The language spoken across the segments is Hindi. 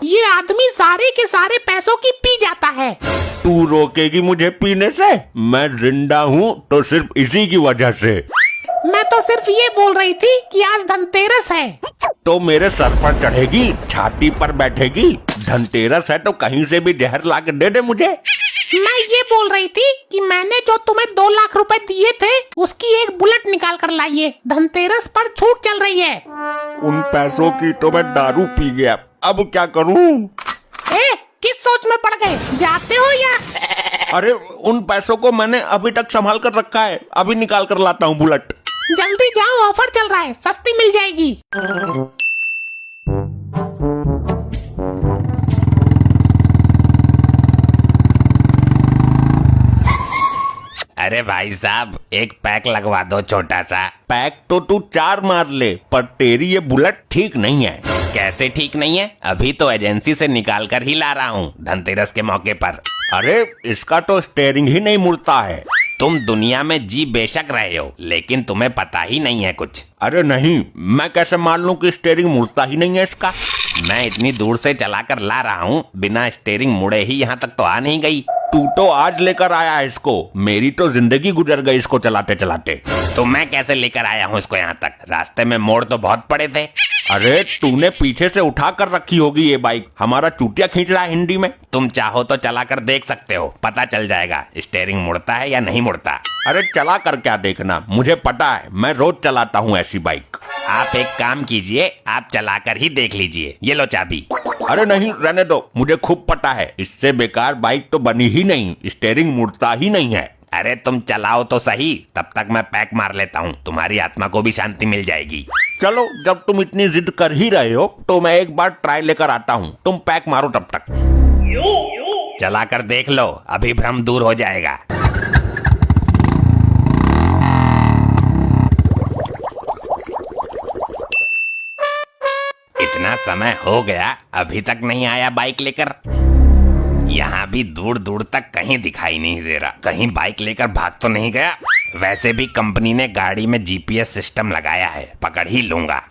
ये आदमी सारे के सारे पैसों की पी जाता है। तू रोकेगी मुझे पीने से? मैं जिंदा हूँ तो सिर्फ इसी की वजह से। मैं तो सिर्फ ये बोल रही थी कि आज धनतेरस है। तो मेरे सर पर चढ़ेगी, छाती पर बैठेगी। धनतेरस है तो कहीं से भी जहर ला के दे दे मुझे। मैं ये बोल रही थी कि मैंने जो तुम्हें 2 लाख रुपए दिए थे उसकी एक बुलेट निकाल कर लाइए, धनतेरस पर छूट चल रही है। उन पैसों की तो मैं दारू पी गया, अब क्या करूं? किस सोच में पड़ गए, जाते हो या? अरे उन पैसों को मैंने अभी तक संभाल कर रखा है, अभी निकाल कर लाता हूँ बुलेट। जल्दी जाओ, ऑफर चल रहा है, सस्ती मिल जाएगी। अरे भाई साहब, एक पैक लगवा दो छोटा सा। पैक तो तू 4 मार ले, पर तेरी ये बुलेट ठीक नहीं है। कैसे ठीक नहीं है? अभी तो एजेंसी से निकाल कर ही ला रहा हूँ धनतेरस के मौके पर। अरे इसका तो स्टेयरिंग ही नहीं मुड़ता है। तुम दुनिया में जी बेशक रहे हो, लेकिन तुम्हें पता ही नहीं है कुछ। अरे नहीं, मैं कैसे मान लूं कि स्टेयरिंग मुड़ता ही नहीं है इसका? मैं इतनी दूर से चलाकर ला रहा हूँ, बिना स्टेयरिंग मुड़े ही यहाँ तक तो आ नहीं गई। तू तो आज लेकर आया है इसको, मेरी तो जिंदगी गुजर गई इसको चलाते चलाते। तो मैं कैसे लेकर आया हूँ इसको यहाँ तक? रास्ते में मोड़ तो बहुत पड़े थे। अरे तूने पीछे से उठा कर रखी होगी ये बाइक, हमारा चूतिया खींच रहा है हिंदी में। तुम चाहो तो चला कर देख सकते हो, पता चल जाएगा स्टेयरिंग मुड़ता है या नहीं मुड़ता। अरे चला कर क्या देखना, मुझे पता है, मैं रोज चलाता हूँ ऐसी बाइक। आप एक काम कीजिए, आप चलाकर ही देख लीजिए, ये लो चाबी। अरे नहीं, रहने दो, मुझे खूब पता है, इससे बेकार बाइक तो बनी ही नहीं, स्टेयरिंग मुड़ता ही नहीं है। अरे तुम चलाओ तो सही, तब तक मैं पैक मार लेता हूँ, तुम्हारी आत्मा को भी शांति मिल जाएगी। चलो, जब तुम इतनी जिद कर ही रहे हो तो मैं एक बार ट्राई लेकर आता हूँ, तुम पैक मारो तब तक। चला कर देख लो, अभी भ्रम दूर हो जाएगा। इतना समय हो गया, अभी तक नहीं आया बाइक लेकर। यहाँ भी दूर दूर तक कहीं दिखाई नहीं दे रहा, कहीं बाइक लेकर भाग तो नहीं गया। वैसे भी कंपनी ने गाड़ी में जीपीएस सिस्टम लगाया है, पकड़ ही लूंगा।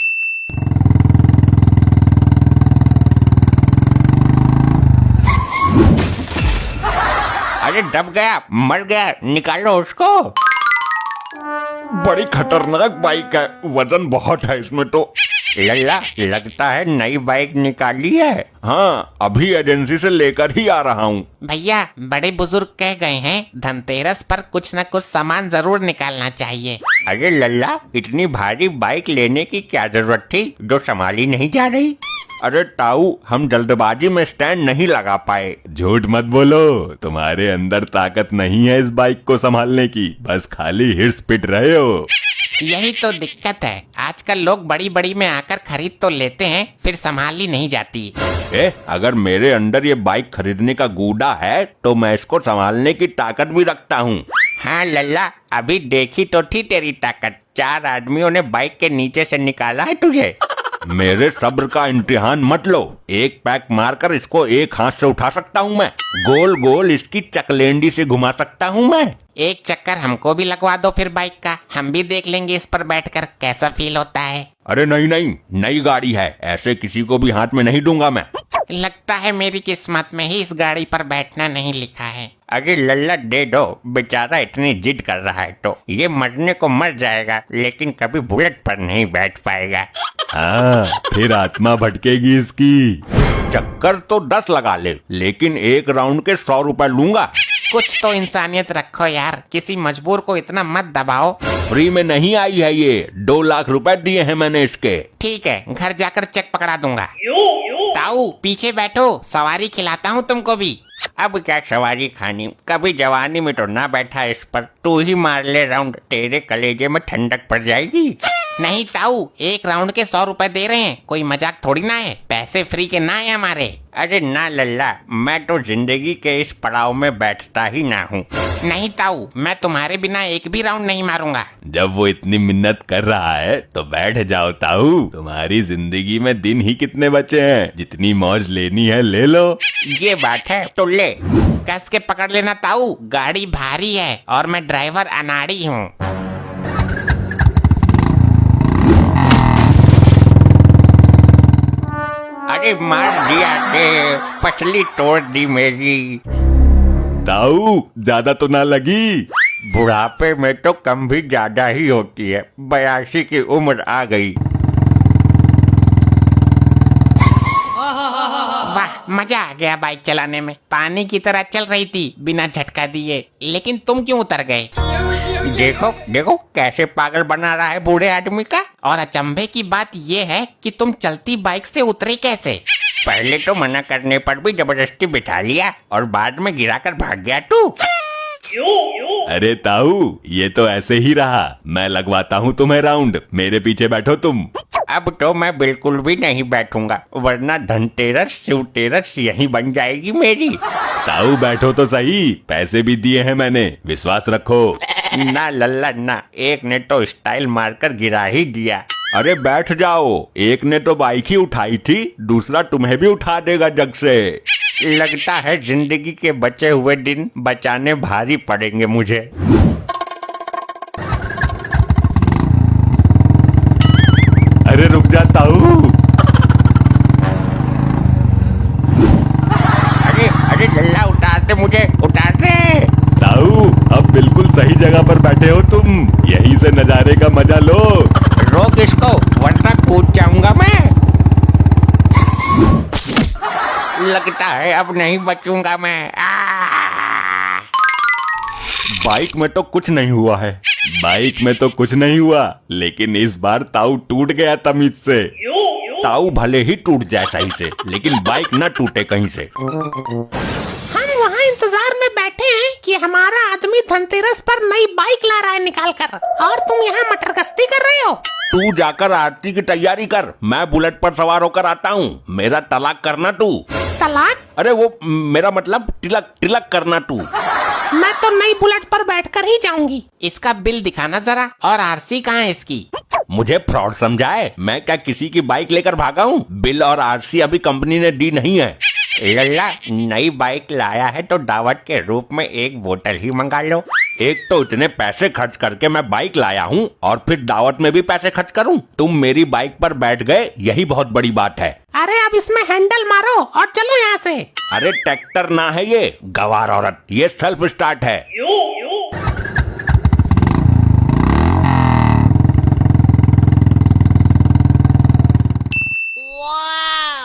अरे दब गया, मर गया, निकालो उसको। बड़ी खतरनाक बाइक है, वजन बहुत है इसमें तो। लल्ला, लगता है नई बाइक निकाली है। हाँ, अभी एजेंसी से लेकर ही आ रहा हूँ। भैया, बड़े बुजुर्ग कह गए हैं धनतेरस पर कुछ न कुछ सामान जरूर निकालना चाहिए। अरे लल्ला, इतनी भारी बाइक लेने की क्या जरूरत थी जो संभाली नहीं जा रही? अरे ताऊ, हम जल्दबाजी में स्टैंड नहीं लगा पाए। झूठ मत बोलो, तुम्हारे अंदर ताकत नहीं है इस बाइक को संभालने की, बस खाली हिर्स पिट रहे हो। यही तो दिक्कत है, आजकल लोग बड़ी बड़ी में आकर खरीद तो लेते हैं, फिर संभाली नहीं जाती। अगर मेरे अंदर ये बाइक खरीदने का गूदा है तो मैं इसको संभालने की ताकत भी रखता हूँ। हाँ लल्ला, अभी देखी तो थी तेरी ताकत, 4 आदमियों ने बाइक के नीचे से निकाला है तुझे। मेरे सब्र का इम्तिहान मत लो, एक पैक मारकर इसको एक हाथ से उठा सकता हूँ मैं, गोल गोल इसकी चकलेंडी से घुमा सकता हूँ मैं। एक चक्कर हमको भी लगवा दो फिर बाइक का, हम भी देख लेंगे इस पर बैठकर कैसा फील होता है। अरे नहीं नहीं, नई गाड़ी है, ऐसे किसी को भी हाथ में नहीं दूंगा मैं। लगता है मेरी किस्मत में ही इस गाड़ी पर बैठना नहीं लिखा है। अरे लल्ला दे दो, बेचारा इतनी जिद कर रहा है तो ये मरने को मर जाएगा, लेकिन कभी बुलेट पर नहीं बैठ पाएगा। हाँ, फिर आत्मा भटकेगी इसकी। चक्कर तो 10 लगा ले, लेकिन एक राउंड के 100 रुपए लूंगा। कुछ तो इंसानियत रखो यार, किसी मजबूर को इतना मत दबाओ। फ्री में नहीं आई है ये, 2 लाख रुपए दिए हैं मैंने इसके। ठीक है, घर जाकर चेक पकड़ा दूंगा। ताऊ, पीछे बैठो, सवारी खिलाता हूँ तुमको भी। अब क्या सवारी खानी, कभी जवानी में तो ना बैठा इस पर, तू ही मार ले राउंड, तेरे कलेजे में ठंडक पड़ जाएगी। नहीं ताऊ, एक राउंड के 100 रुपए दे रहे हैं, कोई मजाक थोड़ी ना है, पैसे फ्री के ना है हमारे। अरे ना लल्ला, मैं तो जिंदगी के इस पड़ाव में बैठता ही ना हूँ। नहीं ताऊ, मैं तुम्हारे बिना एक भी राउंड नहीं मारूंगा। जब वो इतनी मिन्नत कर रहा है तो बैठ जाओ ताऊ, तुम्हारी जिंदगी में दिन ही कितने बचे हैं, जितनी मौज लेनी है ले लो। ये बात है तो ले, कस के पकड़ लेना ताऊ, गाड़ी भारी है और मैं ड्राइवर अनाड़ी हूँ। अरे मार दिया ने, पसली तोड़ दी मेरी। ताऊ ज्यादा तो ना लगी? बुढ़ापे में तो कम भी ज्यादा ही होती है, 82 की उम्र आ गई। वाह, मजा आ गया बाइक चलाने में। पानी की तरह चल रही थी बिना झटका दिए। लेकिन तुम क्यों उतर गए? देखो देखो कैसे पागल बना रहा है बूढ़े आदमी का। और अचंभे की बात ये है कि तुम चलती बाइक से उतरे कैसे? पहले तो मना करने पर भी जबरदस्ती बिठा लिया और बाद में गिराकर भाग गया तू। अरे ताऊ ये तो ऐसे ही रहा। मैं लगवाता हूँ तुम्हें राउंड, मेरे पीछे बैठो तुम। अब तो मैं बिल्कुल भी नहीं बैठूंगा, वरना धनतेरस शिवतेरस यही बन जाएगी मेरी। ताऊ बैठो तो सही, पैसे भी दिए हैं मैंने, विश्वास रखो। ना लल्ला ना, एक ने तो स्टाइल मारकर गिरा ही दिया। अरे बैठ जाओ, एक ने तो बाइक ही उठाई थी, दूसरा तुम्हें भी उठा देगा जग से। लगता है जिंदगी के बचे हुए दिन बचाने भारी पड़ेंगे मुझे। अरे रुक जा ताऊ। अरे अरे लल्ला उतार दे मुझे, उतार दे। ताऊ अब बिल्कुल सही जगह पर बैठे हो तुम, यहीं से नजारे का मजा लो। रोक इसको वरना कूद जाऊंगा मैं। लगता है अब नहीं बचूंगा मैं। बाइक में तो कुछ नहीं हुआ है, बाइक में तो कुछ नहीं हुआ, लेकिन इस बार ताऊ टूट गया तमीज से। ताऊ भले ही टूट जाए सही से, लेकिन बाइक न टूटे कहीं से। हम वहाँ इंतजार में बैठे हैं कि हमारा आदमी धनतेरस पर नई बाइक ला रहा है निकाल कर, और तुम यहाँ मटर गश्ती कर रहे हो। तू जाकर आरती की तैयारी कर, मैं बुलेट पर सवार होकर आता हूँ। मेरा तलाक करना तू। तलाक? अरे वो मेरा मतलब तिलक तिलक करना तू। मैं तो नई बुलेट पर बैठकर ही जाऊंगी। इसका बिल दिखाना जरा, और आरसी कहाँ है इसकी? मुझे फ्रॉड समझाए? मैं क्या किसी की बाइक लेकर भागा हूँ? बिल और आरसी अभी कंपनी ने दी नहीं है। लल्ला नई बाइक लाया है तो दावत के रूप में एक बोतल ही मंगा लो। एक तो इतने पैसे खर्च करके मैं बाइक लाया हूँ और फिर दावत में भी पैसे खर्च करूँ। तुम मेरी बाइक पर बैठ गए, यही बहुत बड़ी बात है। अरे अब इसमें हैंडल मारो और चलो यहाँ से। अरे ट्रैक्टर ना है ये, गवार औरत, ये सेल्फ स्टार्ट है।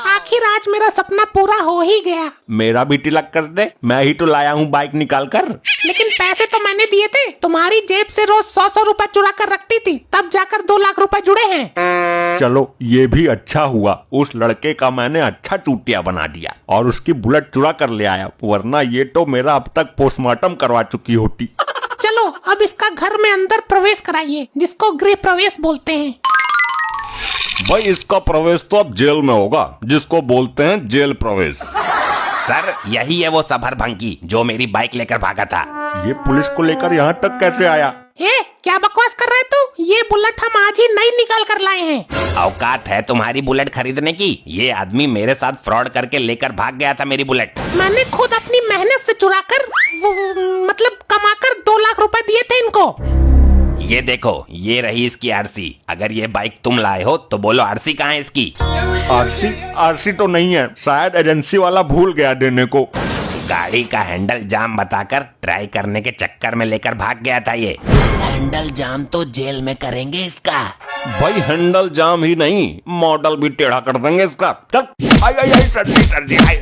आखिर आज मेरा सपना पूरा हो ही गया। मेरा भी तिलक कर दे, मैं ही तो लाया हूँ बाइक निकाल कर। लेकिन पैसे तो मैंने दिए थे। तुम्हारी जेब से रोज 100 रुपए चुरा कर रखती थी, तब जाकर 2 लाख रुपए जुड़े हैं। चलो ये भी अच्छा हुआ, उस लड़के का मैंने अच्छा चूतिया बना दिया और उसकी बुलेट चुरा कर ले आया, वरना ये तो मेरा अब तक पोस्टमार्टम करवा चुकी होती। चलो अब इसका घर में अंदर प्रवेश कराइए, जिसको गृह प्रवेश बोलते हैं। भाई इसका प्रवेश तो अब जेल में होगा, जिसको बोलते हैं जेल प्रवेश। सर यही है वो सफर भंकी जो मेरी बाइक लेकर भागा था। ये पुलिस को लेकर यहाँ तक कैसे आया? क्या बकवास कर रहे तू? ये बुलेट हम आज ही नई निकाल कर लाए हैं। औकात है तुम्हारी बुलेट खरीदने की? ये आदमी मेरे साथ फ्रॉड करके लेकर भाग गया था मेरी बुलेट। मैंने खुद अपनी मेहनत से चुरा कर मतलब कमाकर 2 लाख रुपए दिए थे इनको। ये देखो, ये रही इसकी आरसी। अगर ये बाइक तुम लाए हो तो बोलो आरसी कहाँ है इसकी? आरसी तो नहीं है, शायद एजेंसी वाला भूल गया देने को। गाड़ी का हैंडल जाम बताकर ट्राई करने के चक्कर में लेकर भाग गया था ये। हैंडल जाम तो जेल में करेंगे इसका। भाई हैंडल जाम ही नहीं, मॉडल भी टेढ़ा कर देंगे इसका। चल आई सर्दी सर्दी आई।